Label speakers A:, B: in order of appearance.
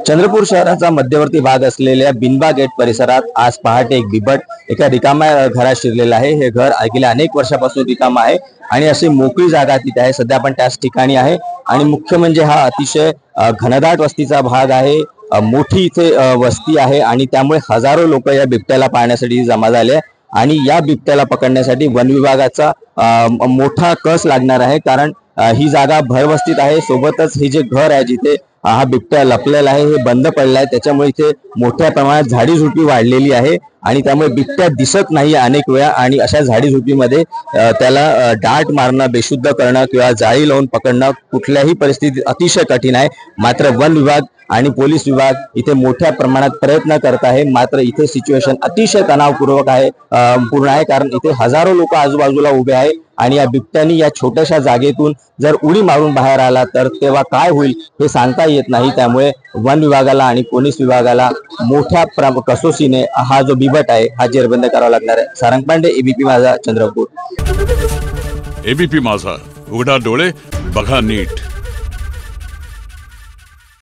A: चंद्रपूर शहराचा मध्यवर्ती भाग असलेल्या बिनबा गेट परिसरात आज पहाटे एक बिबट एका रिकाम्या घरात शिरलेला आहे। हे घर गेल्या अनेक वर्षापासून रिकाम आहे आणि अशी मोकळी जागा तिथे आहे। सध्या आपण त्याच ठिकाणी आहे आणि मुख्य म्हणजे हा अतिशय घनदाट वस्तीचा भाग आहे। मोठी इथे वस्ती आहे आणि त्यामुळे हजारो लोक या बिबट्याला पाहण्यासाठी जमा झाले आणि या बिबट्याला पकडण्यासाठी वन विभागाचा मोठा कस लागणार आहे। कारण ही जागा भरवस्तीत आहे, सोबतच हे जे घर आहे जिथे हा बिबट्या लपलेला आहे हे बंद पडलाय, त्याच्यामुळे इथे मोठ्या प्रमाणात झाडी झुडपी वाढलेली आहे आणि त्यामुळे बिबट्या दिसत नाही अनेक वेळा आणि अशा झाडी झुडपीमध्ये त्याला डाट मारणं, बेशुद्ध करणं किंवा जाळी लावून पकडणं कुठल्याही परिस्थितीत अतिशय कठीण आहे। मात्र वन विभाग आणि पोलीस विभाग इथे मोठ्या प्रमाणात प्रयत्न करत आहे। मात्र इथे सिच्युएशन अतिशय तणावपूर्वक आहे पूर्ण आहे, कारण इथे हजारो लोक आजूबाजूला उभे आहे आणि या बिबट्यानी या छोट्याशा जागेतून जर उडी मारून बाहेर आला तर तेव्हा काय होईल हे सांगता येत नाही। त्यामुळे वन विभागाला आणि पोलीस विभागाला मोठ्या कसोशीने हा जो बिबट आहे हा जेरबंद करावा लागणार आहे। सारंग पांडे, एबीपी माझा, चंद्रपूर।
B: एबीपी माझा, उघडा डोळे बघा नीट।